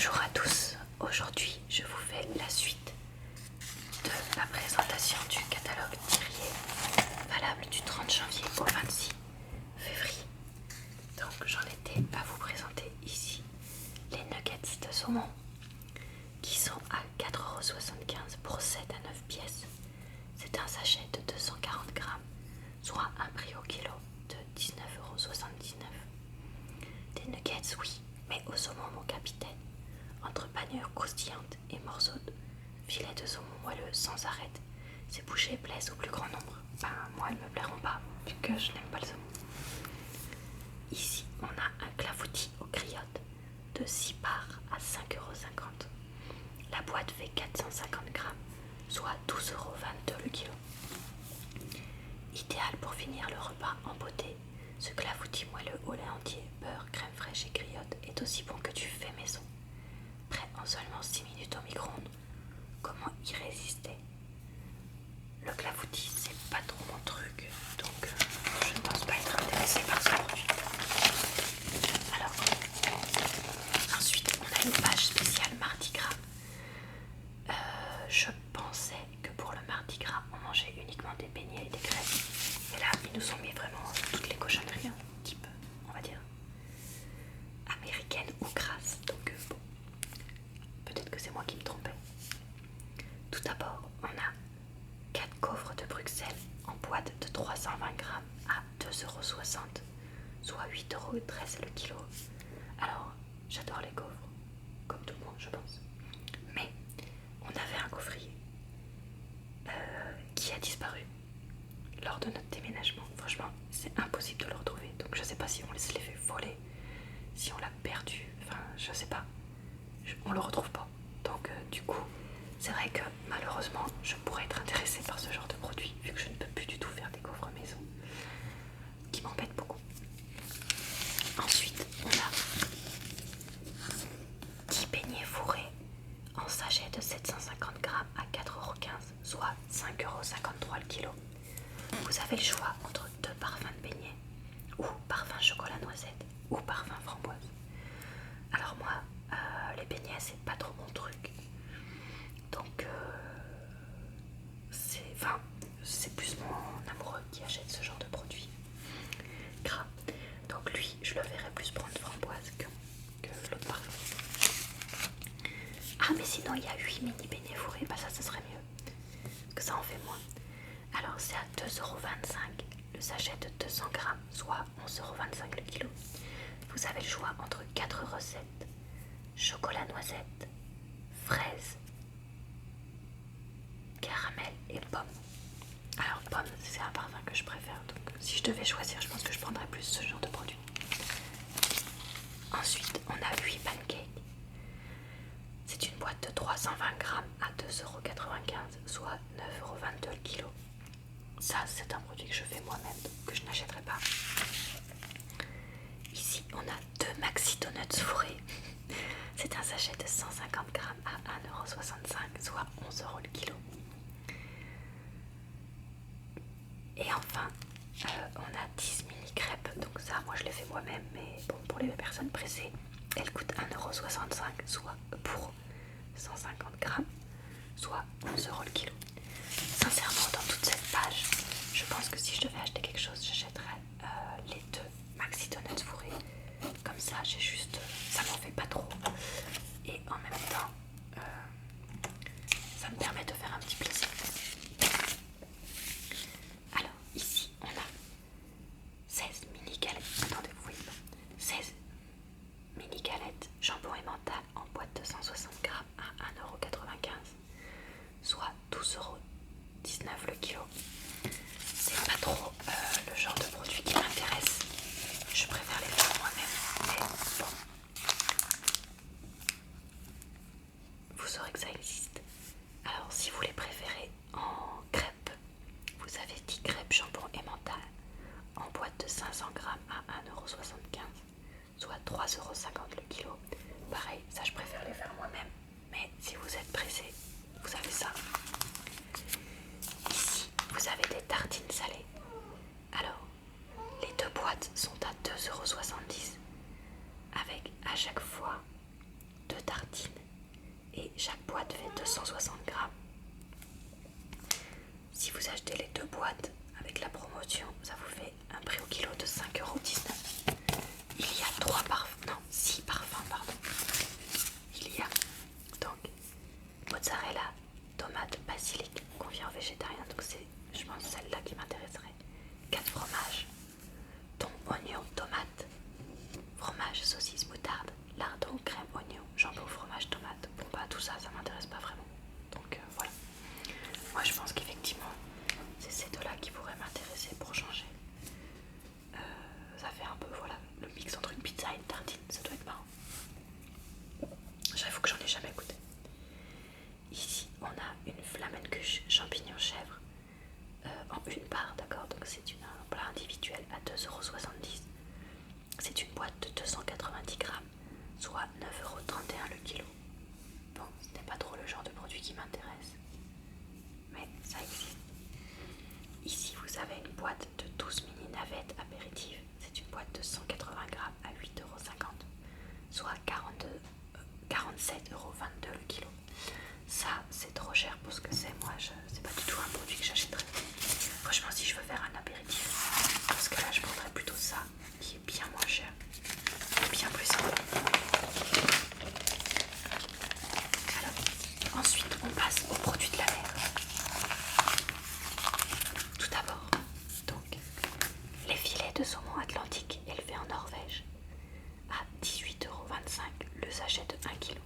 Bonjour à tous, aujourd'hui je vous fais la suite de la présentation du catalogue Thirier valable du 30 janvier au 26 février. Donc j'en étais à vous présenter ici les nuggets de saumon qui sont à 4,75€ pour 7 à 9 pièces. C'est un sachet de 240 grammes, soit un prix au kilo de 19,79€. Des nuggets, oui, mais au saumon mon capitaine, entre panure croustillante et morceaux de filet de saumon moelleux sans arête. Ces bouchées plaisent au plus grand nombre. Ben, moi elles me plairont pas, vu que je n'aime pas le saumon. Ici, on a un clafoutis aux griottes de 6 parts à 5,50€. La boîte fait 450 grammes, soit 12,22€ le kilo. Idéal pour finir le repas en beauté, ce clafoutis moelleux au lait entier, beurre, crème fraîche et griotte est aussi bon que du fait maison. Prêt en seulement 6 minutes au micro-ondes. Comment y résister? Le clafoutis, c'est pas trop mon truc, donc je ne pense pas être intéressée par ce produit. Alors, ensuite, on a une page spéciale Mardi Gras. Je pensais que pour le Mardi Gras, on mangeait uniquement des beignets et des crêpes. Et là, ils nous ont mis vraiment toutes les cochonneries, hein, type, on va dire, américaine ou grasse. Donc bon, peut-être que c'est moi qui me trompais. Tout d'abord, on a 4 gaufres de Bruxelles en boîte de 320 grammes à 2,60€, soit 8,13€ le kilo. Alors, j'adore les gaufres, comme tout le monde, je pense. Mais on avait un gaufrier qui a disparu lors de notre déménagement. Franchement, c'est impossible de le retrouver. Donc je sais pas si on se l'est fait voler, si on l'a perdu, enfin je sais pas. On le retrouve pas. Donc du coup, c'est vrai que malheureusement, je pourrais être intéressée par ce genre de produit, vu que je ne peux plus du tout faire des gaufres maison, qui m'embêtent beaucoup. Ensuite, on a 10 beignets fourrés en sachet de 750 grammes à 4,15€, soit 5,53€ le kilo. Vous avez le choix entre 2 parfums de beignets, ou parfum chocolat noisette, ou parfum framboise. Alors moi, les beignets, c'est pas trop mon truc. Donc, c'est plus mon amoureux qui achète ce genre de produit gras. Donc lui, je le verrais plus prendre framboise que l'autre parfum. Ah, mais sinon, il y a 8 mini beignets fourrés. Bah ça serait mieux. Que ça en fait moins. Alors, c'est à 2,25€ le sachet de 200 grammes, soit 11,25€ le kilo. Vous avez le choix entre 4 recettes: chocolat noisette, fraise, caramel et pomme. Alors, pomme, c'est un parfum que je préfère. Donc, si je devais choisir, je pense que je prendrais plus ce genre de produit. Ensuite, on a 8 pancakes. C'est une boîte de 320 grammes à 2,95€, soit 9,22€ le kilo. Ça, c'est un produit que je fais moi-même, que je n'achèterai pas. Ici, on a 2 Maxi Donuts fourrés. C'est un sachet de 150 grammes à 1,65€, soit 11€ le kilo. Et enfin, on a 10 mini crêpes. Donc ça, moi je les fais moi-même, mais bon, pour les personnes pressées, elles coûtent 1,65€, soit pour 150 grammes, soit 11€ le kilo. Sincèrement, dans toute cette page, je pense que si je devais acheter quelque chose, j'achèterais les 2 Maxi Donuts fourrés. Comme ça, j'ai juste, ça m'en fait pas trop. Et en même temps, ça me permet de faire un petit plaisir. Alors, ici, on a 16 mini galettes. Attendez, vous voyez pas. 16 mini galettes jambon et mental en boîte de 160 grammes à 1,95€, soit 12,19€ le kilo. C'est pas trop le genre de produit qui m'intéresse. Je préfère les faire moi-même, mais bon. Vous saurez que ça existe. Alors si vous les préférez en crêpes, vous avez 10 crêpes jambon et mental en boîte de 500 grammes à 1,75€, soit 3,50€ le kilo. Pareil, ça je préfère les faire moi-même, mais si vous êtes pressé, vous avez ça. Ici, vous avez des tartines salées. Alors, les 2 boîtes sont à 2,70€, avec à chaque fois 2 tartines ça, ça m'intéresse pas vraiment. Donc voilà. Moi je pense qu'effectivement c'est ces deux là qui pourraient m'intéresser pour changer. Ça fait un peu voilà le mix entre une pizza et une tartine, ça doit être marrant. J'avoue que j'en ai jamais goûté. Ici on a une flamencuche champignon chèvre en une part, d'accord, donc c'est un plat individuel à 2,70 €. C'est une boîte de 290 grammes, soit 9,31 € le kilo. Bon, ce n'est pas trop le genre de produit qui m'intéresse, mais ça existe. Ici vous avez une boîte de 12 mini navettes apéritives. C'est une boîte de 180 grammes à 8,50 €, soit 47,22 € le kilo. Ça c'est trop cher pour ce que c'est. Moi c'est pas du tout un produit que j'achèterais. Franchement si je veux faire un apéritif, parce que là je prendrais plutôt ça qui est bien moins cher et bien plus simple. Alors, ensuite on passe aux produits de la mer. Tout d'abord, donc, les filets de saumon atlantique élevés en Norvège à 18,25 € le sachet de 1 kg.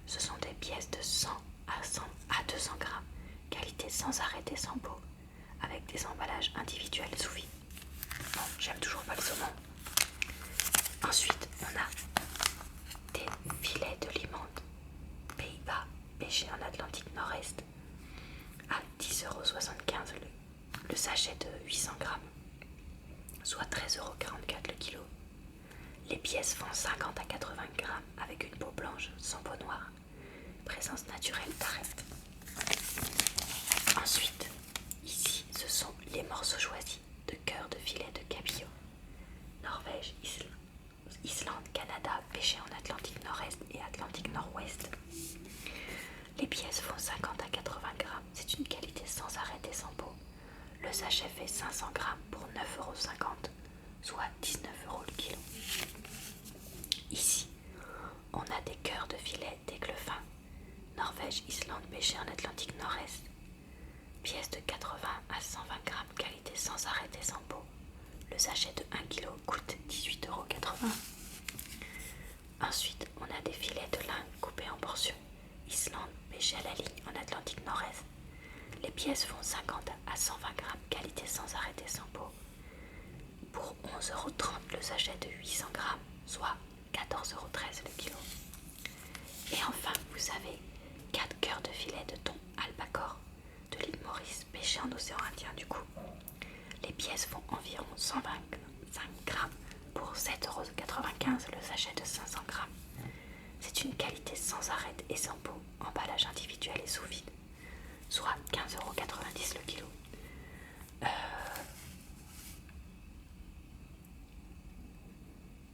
Ce sont des pièces de 100 à 200 grammes, qualité sans arrêt et sans peau, avec des emballages individuels sous vide. Bon, j'aime toujours pas le saumon. Ensuite, on a des filets de limande Pays-Bas pêchés en Atlantique Nord-Est à 10,75 € le sachet de 800 grammes, soit 13,44 € le kilo. Les pièces font 50 à 80 grammes avec une peau blanche sans peau noire. Présence naturelle d'arête. Ensuite, ici, ce sont les morceaux choisis de cœur de filet de cabillaud. Norvège, Islande, Canada, pêchés en Atlantique Nord-Est et Atlantique Nord-Ouest. Les pièces font 50 à 80 grammes. C'est une qualité sans arrêt et sans peau. Le sachet fait 500 grammes pour 9,50 €, soit 19 € le kilo. Ici, on a des cœurs de filet d'aigle fin. Norvège, Islande, pêchés en Atlantique Nord-Est. Pièce de 80 à 120 grammes, qualité sans arrêt et sans peau. Le sachet de 1 kg coûte 18,80 €. Ensuite, on a des filets de lin coupés en portions. Islande, pêchés à la ligne en Atlantique Nord-Est. Les pièces font 50 à 120 grammes, qualité sans arrêt et sans peau. Pour 11,30 € le sachet de 800 grammes, soit 14,13 € le kilo. Et enfin, vous avez 4 cœurs de filet de thon albacore de l'île Maurice, pêchés en océan Indien du coup. Les pièces font environ 125 grammes pour 7,95 € le sachet de 500 grammes. C'est une qualité sans arrêt et sans peau, emballage individuel et sous vide, soit 15,90 € le kilo.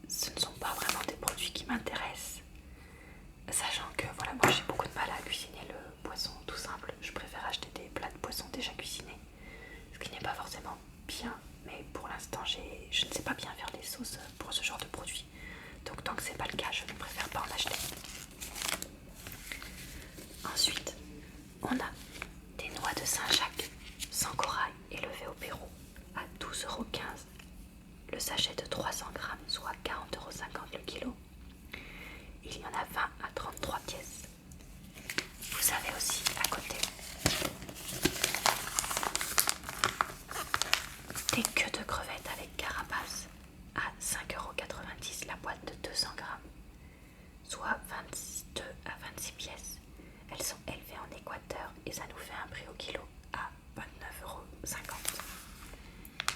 Ce ne sont pas vraiment des produits qui m'intéressent, sachant que voilà, moi j'ai beaucoup de mal à cuisiner le poisson tout simple. Je préfère acheter des plats de poisson déjà cuisinés, ce qui n'est pas forcément bien, mais pour l'instant je ne sais pas bien faire des sauces pour ce genre de produits. Donc tant que c'est pas le cas, je ne préfère pas en acheter. Ensuite, on a des noix de Saint-Jacques sans corail élevées au Pérou à 12,15 € le sachet de 300 grammes, soit 40,50 € le kilo. Il y en a 20 à 33 pièces. Vous avez aussi à côté des queues de crevettes avec carapace à 5,90 € la boîte de 200 grammes, soit 22 à 26 pièces. Elles sont élevées en Équateur et ça nous fait un prix au kilo à 29,50 €.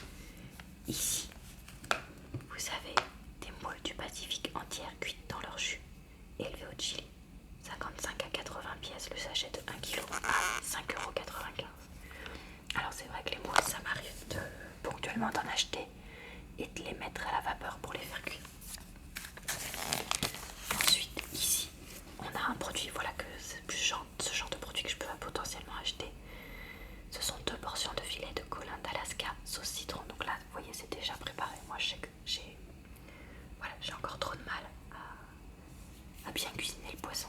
Ici, vous avez des moules du Pacifique entières cuites dans leur jus, élevées au Chili, 55 à 80 pièces le sachet de 1 kg à 5,95 €. Alors c'est vrai que les moules, ça m'arrive de ponctuellement d'en acheter et de les mettre à la vapeur pour les faire cuire. Ensuite, ici, on a un produit, voilà que c'est plus ce genre de produit que je peux potentiellement acheter. Ce sont 2 portions de filet de colin d'Alaska sauce citron. Donc là, vous voyez, c'est déjà préparé. Moi, je sais que j'ai encore trop de mal à bien cuisiner le poisson.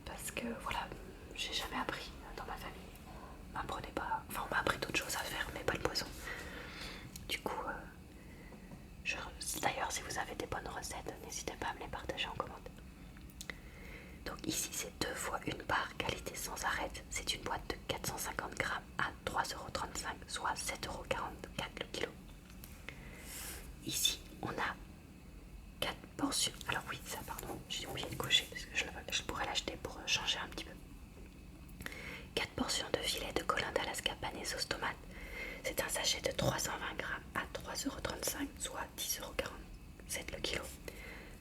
Parce que, voilà, j'ai jamais appris dans ma famille. On m'apprenait pas... Enfin, on m'a appris d'autres choses à faire, mais pas le poisson. Du coup, d'ailleurs, si vous avez des bonnes recettes, n'hésitez pas à me les partager en commentaire. Donc ici, soit 7,44 € le kilo. Ici, on a 4 portions. Alors oui, ça pardon, j'ai oublié de cocher parce que je pourrais l'acheter pour changer un petit peu. 4 portions de filet de colin d'Alaska pané sauce tomate. C'est un sachet de 320 grammes à 3,35 €, soit 10,47 € le kilo.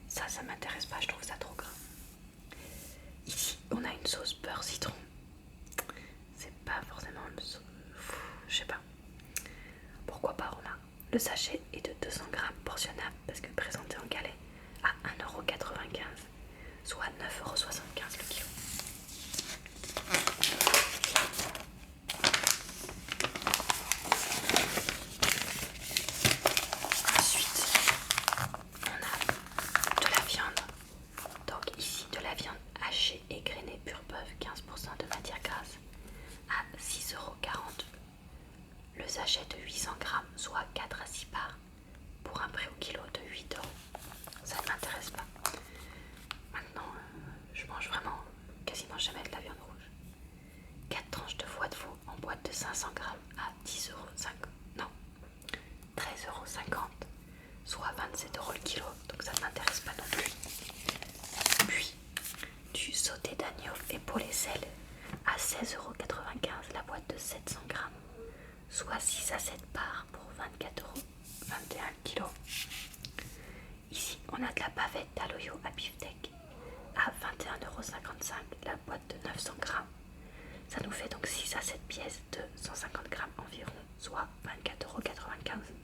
Ça m'intéresse pas, je trouve ça trop gras. Ici, on a une sauce beurre citron. C'est pas forcément le sauce, je sais pas. Pourquoi pas, on a le sachet est de 200 grammes portionnable parce que présenté en galet à 1,95 €, soit 9,75 € le kilo. Ensuite, on a de la viande. Donc ici, de la viande hachée et grainée pur bœuf, 15% de matière grasse à 6,40 €. Le sachet de 800 grammes, soit 4 à 6 parts, pour un prix au kilo de 8 €. Ça ne m'intéresse pas. Maintenant, je mange vraiment quasiment jamais de la viande rouge. 4 tranches de foie de veau en boîte de 500 grammes à 10,50 €. Non, 13,50 €, soit 27 € le kilo. Donc ça ne m'intéresse pas non plus. Puis, du sauté d'agneau épaulé sel à 16,95 € la boîte de 700 grammes, soit 6 à 7 parts pour 24,21 € le kilo. Ici, on a de la bavette d'aloyo à beefsteak à 21,55 € la boîte de 900 grammes. Ça nous fait donc 6 à 7 pièces de 150 grammes environ, soit 24,95 €.